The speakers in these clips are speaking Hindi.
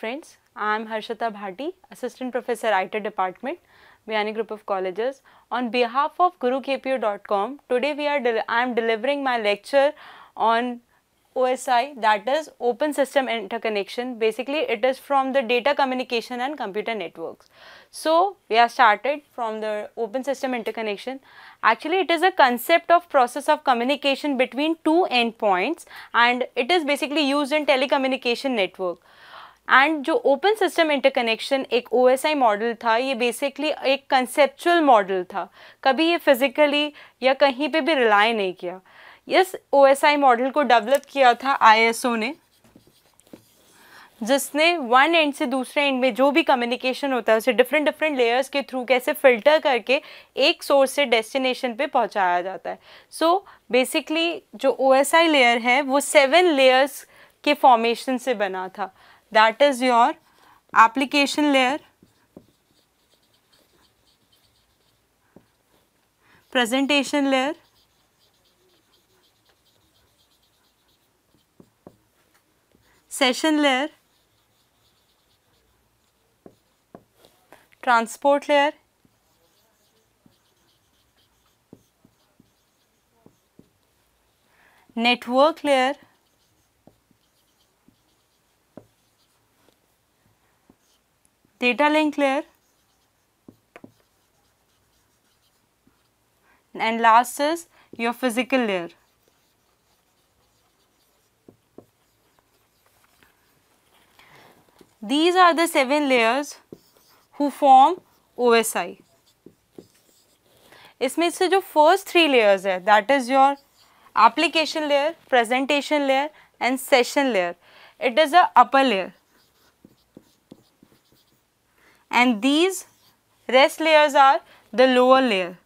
friends, I am Harshita Bhati, Assistant Professor IT Department, Biyani Group of Colleges. On behalf of GuruKPU.com, today I am delivering my lecture on OSI, that is Open System Interconnection. Basically, it is from the data communication and computer networks. So, we have started from the Open System Interconnection. Actually, it is a concept of process of communication between two endpoints and it is basically used in telecommunication network. And जो ओपन सिस्टम इंटरकनेक्शन एक OSI मॉडल था, ये बेसिकली एक कंसेप्चुअल मॉडल था, कभी ये फिजिकली या कहीं पे भी रिलाई नहीं किया. इस OSI मॉडल को डेवलप किया था ISO ने, जिसने वन एंड से दूसरे एंड में जो भी कम्युनिकेशन होता है उसे डिफरेंट लेयर्स के थ्रू कैसे फिल्टर करके एक सोर्स से डेस्टिनेशन पे पहुंचाया जाता है. सो बेसिकली जो OSI लेयर है वो 7 लेयर्स के फॉर्मेशन से बना था. That is your application layer, presentation layer, session layer, transport layer, network layer, data link layer, and last is your physical layer. These are the 7 layers who form OSI. इसमें से जो first 3 layers है, that is your application layer, presentation layer and session layer. It is a upper layer. And these rest layers are the lower layer.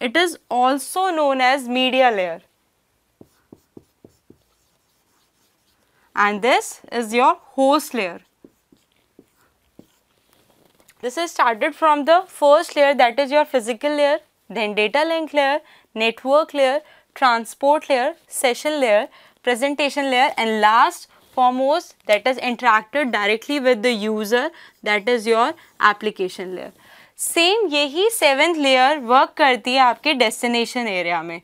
It is also known as media layer. And this is your host layer. This is started from the first layer, that is your physical layer, then data link layer, network layer, transport layer, session layer, presentation layer, and last foremost that is interacted directly with the user, that is your application layer. Same यही 7th layer work करती है आपके destination area में,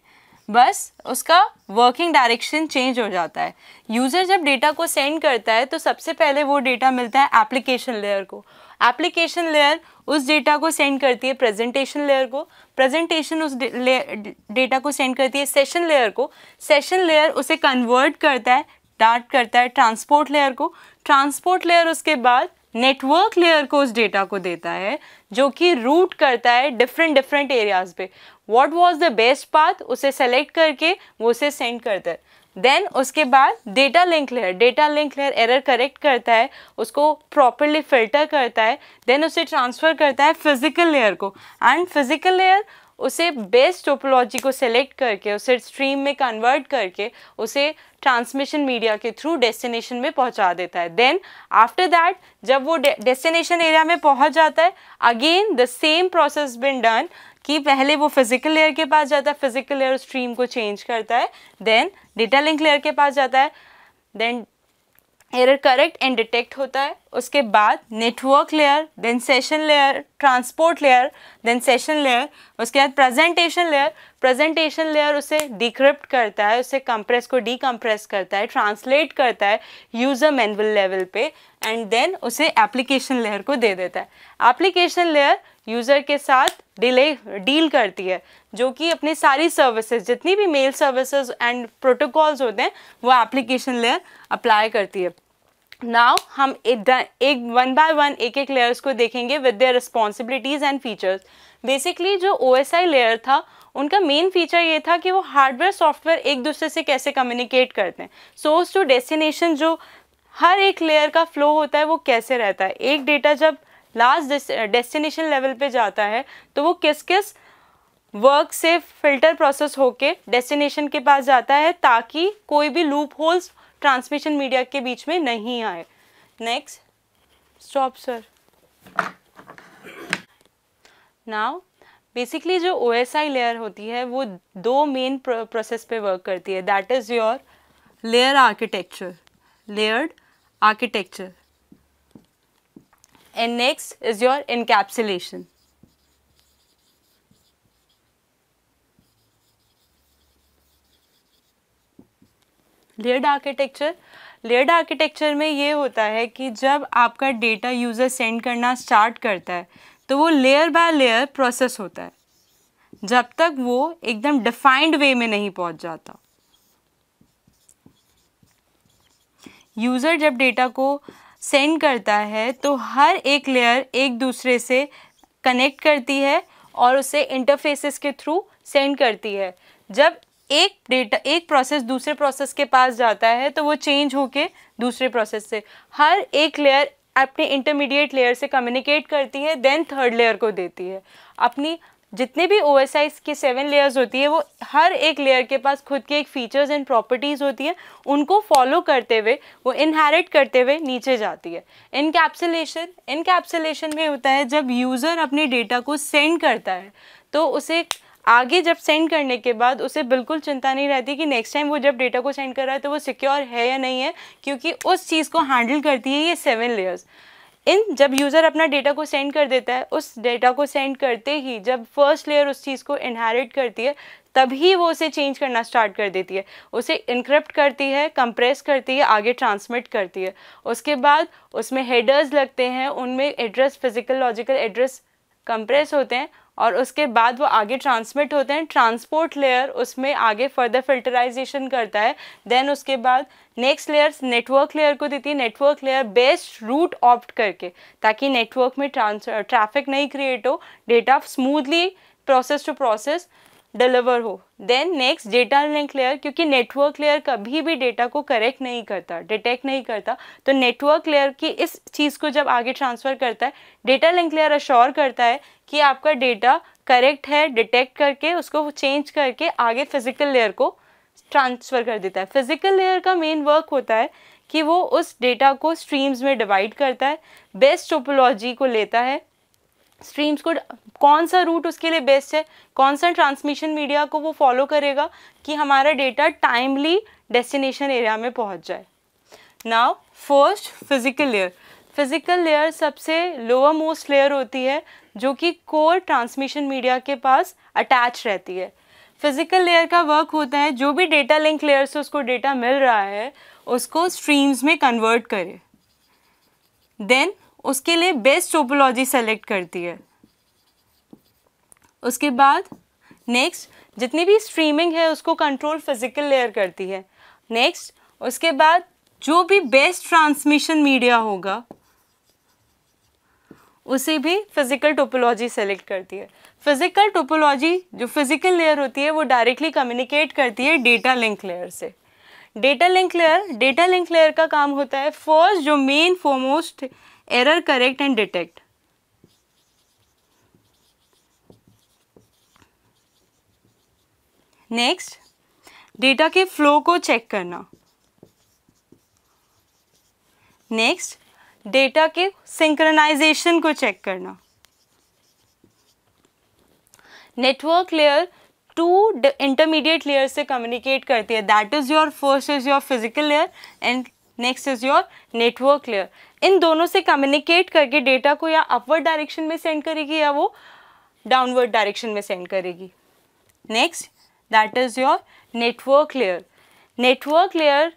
बस उसका working direction change हो जाता है. User जब data को send करता है तो सबसे पहले वो data मिलता है application layer को. Application layer उस data को send करती है presentation layer को, presentation उस data को send करती है session layer को, session layer उसे convert करता है, डार्ट करता है ट्रांसपोर्ट लेयर को, ट्रांसपोर्ट लेयर उसके बाद नेटवर्क लेयर को उस डेटा को देता है जो कि रूट करता है डिफरेंट एरियाज पे. What was the best path उसे सेलेक्ट करके वो उसे सेंड करता है. देन उसके बाद data link layer error correct करता है, उसको प्रॉपरली फिल्टर करता है, देन उसे ट्रांसफ़र करता है फिजिकल लेयर को, एंड फिजिकल लेयर उसे बेस्ट टोपोलॉजी को सेलेक्ट करके उसे स्ट्रीम में कन्वर्ट करके उसे ट्रांसमिशन मीडिया के थ्रू डेस्टिनेशन में पहुंचा देता है. देन आफ्टर दैट जब वो डेस्टिनेशन एरिया में पहुंच जाता है, again the same process been done कि पहले वो फिजिकल लेयर के पास जाता है, फिजिकल लेयर स्ट्रीम को चेंज करता है, देन डेटा लिंक लेयर के पास जाता है, then error correct and detect होता है, उसके बाद network layer, then session layer, transport layer, then session layer, उसके बाद प्रेजेंटेशन लेयर उसे डिक्रिप्ट करता है, उसे कंप्रेस को डीकम्प्रेस करता है, ट्रांसलेट करता है यूज़र मैनुअल लेवल पे, एंड देन उसे एप्लीकेशन लेयर को दे देता है. एप्लीकेशन लेयर यूज़र के साथ डील करती है, जो कि अपनी सारी सर्विसेज जितनी भी मेल सर्विसेज एंड प्रोटोकॉल्स होते हैं वो एप्लीकेशन लेयर अप्लाई करती है. नाउ हम एक वन बाय वन एक लेयर्स को देखेंगे with their responsibilities and features. Basically जो OSI लेयर था उनका मेन फीचर ये था कि वो हार्डवेयर सॉफ्टवेयर एक दूसरे से कैसे कम्युनिकेट करते हैं, सोर्स टू डेस्टिनेशन जो हर एक लेयर का फ्लो होता है वो कैसे रहता है. एक डेटा जब लास्ट डेस्टिनेशन लेवल पे जाता है तो वो किस किस वर्क से फिल्टर प्रोसेस होके डेस्टिनेशन के पास जाता है ताकि कोई भी लूप होल्स ट्रांसमिशन मीडिया के बीच में नहीं आए. Next stop sir. Now basically जो OSI लेयर होती है वो 2 मेन प्रोसेस पे वर्क करती है, that is your layer architecture, layered architecture. and next is your encapsulation. Layered architecture, layered architecture में ये होता है कि जब आपका डेटा यूज़र सेंड करना स्टार्ट करता है तो वो लेयर बाय लेयर प्रोसेस होता है जब तक वो एकदम डिफाइंड वे में नहीं पहुंच जाता। यूज़र जब डेटा को सेंड करता है तो हर एक लेयर एक दूसरे से कनेक्ट करती है और उसे इंटरफेसेस के थ्रू सेंड करती है। जब एक प्रोसेस दूसरे प्रोसेस के पास जाता है तो वो चेंज होके दूसरे प्रोसेस से हर एक लेयर अपने इंटरमीडिएट लेयर से कम्युनिकेट करती है, देन थर्ड लेयर को देती है। अपनी जितने भी OSI की 7 लेयर्स होती है वो हर एक लेयर के पास खुद के एक फीचर्स एंड प्रॉपर्टीज़ होती है, उनको फॉलो करते हुए वो इनहेरिट करते हुए नीचे जाती है। इनकैप्सुलेशन में होता है जब यूज़र अपने डेटा को सेंड करता है तो उसे आगे जब सेंड करने के बाद उसे बिल्कुल चिंता नहीं रहती कि नेक्स्ट टाइम वो जब डेटा को सेंड कर रहा है तो वो सिक्योर है या नहीं है, क्योंकि उस चीज़ को हैंडल करती है ये 7 लेयर्स। जब यूज़र अपना डेटा को सेंड कर देता है, उस डेटा को सेंड करते ही जब फर्स्ट लेयर उस चीज़ को इनहेरिट करती है तभी वो उसे चेंज करना स्टार्ट कर देती है, उसे इनक्रिप्ट करती है, कंप्रेस करती है, आगे ट्रांसमिट करती है। उसके बाद उसमें हेडर्स लगते हैं, उनमें address, physical logical address compress होते हैं और उसके बाद वो आगे ट्रांसमिट होते हैं। ट्रांसपोर्ट लेयर उसमें आगे फर्दर फिल्टराइजेशन करता है, देन उसके बाद नेक्स्ट लेयर नेटवर्क लेयर को देती है। Network layer best route opt करके, ताकि नेटवर्क में ट्रैफिक नहीं क्रिएट हो, data smoothly process to process deliver हो। Then next data link layer, क्योंकि नेटवर्क लेयर कभी भी डेटा को करेक्ट नहीं करता, डिटेक्ट नहीं करता, तो नेटवर्क लेयर की इस चीज़ को जब आगे ट्रांसफ़र करता है, डेटा लिंक लेयर अश्योर करता है कि आपका डेटा करेक्ट है, डिटेक्ट करके उसको चेंज करके आगे फिजिकल लेयर को ट्रांसफ़र कर देता है। फिजिकल लेयर का मेन वर्क होता है कि वो उस डेटा को स्ट्रीम्स में डिवाइड करता है, बेस्ट टोपोलॉजी को लेता है, स्ट्रीम्स को कौन सा रूट उसके लिए बेस्ट है, कौन सा ट्रांसमिशन मीडिया को वो फॉलो करेगा कि हमारा डेटा टाइमली डेस्टिनेशन एरिया में पहुंच जाए। Now first physical layer. Physical layer सबसे लोअर मोस्ट लेयर होती है जो कि कोर ट्रांसमिशन मीडिया के पास अटैच रहती है। फिजिकल लेयर का वर्क होता है जो भी डेटा लिंक लेयर से उसको डेटा मिल रहा है उसको स्ट्रीम्स में कन्वर्ट करे, देन उसके लिए बेस्ट टोपोलॉजी सेलेक्ट करती है। उसके बाद नेक्स्ट जितनी भी स्ट्रीमिंग है उसको कंट्रोल फिजिकल लेयर करती है। नेक्स्ट उसके बाद जो भी बेस्ट ट्रांसमिशन मीडिया होगा उसे भी फिजिकल टोपोलॉजी सेलेक्ट करती है। फिजिकल टोपोलॉजी जो फिजिकल लेयर होती है वो डायरेक्टली कम्युनिकेट करती है डेटा लिंक लेयर से। डेटा लिंक लेयर का काम होता है फर्स्ट जो main foremost error correct and detect. Next data के फ्लो को चेक करना। नेक्स्ट डेटा के सिंक्रोनाइजेशन को चेक करना। नेटवर्क लेयर 2 इंटरमीडिएट लेयर से कम्युनिकेट करती है, that is your first is your physical layer and next is your network layer. इन दोनों से कम्युनिकेट करके डेटा को या अपवर्ड डायरेक्शन में सेंड करेगी या वो डाउनवर्ड डायरेक्शन में सेंड करेगी। Next that is your network layer. Network layer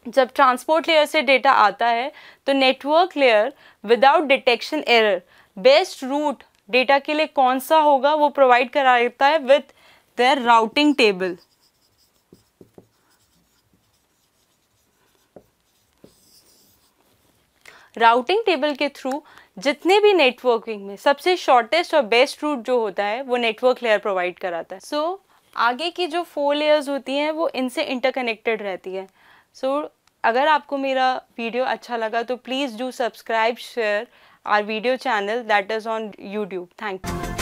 जब ट्रांसपोर्ट लेयर से डेटा आता है तो network layer without detection error best route data के लिए कौन सा होगा वो प्रोवाइड करा देता है with their routing table. Routing table के थ्रू जितने भी नेटवर्किंग में सबसे शॉर्टेस्ट और बेस्ट रूट जो होता है वो नेटवर्क लेयर प्रोवाइड कराता है। सो आगे की जो 4 लेयर्स होती हैं वो इनसे इंटरकनेक्टेड रहती है। सो अगर आपको मेरा वीडियो अच्छा लगा तो please do subscribe share our video channel that is on YouTube। Thank you.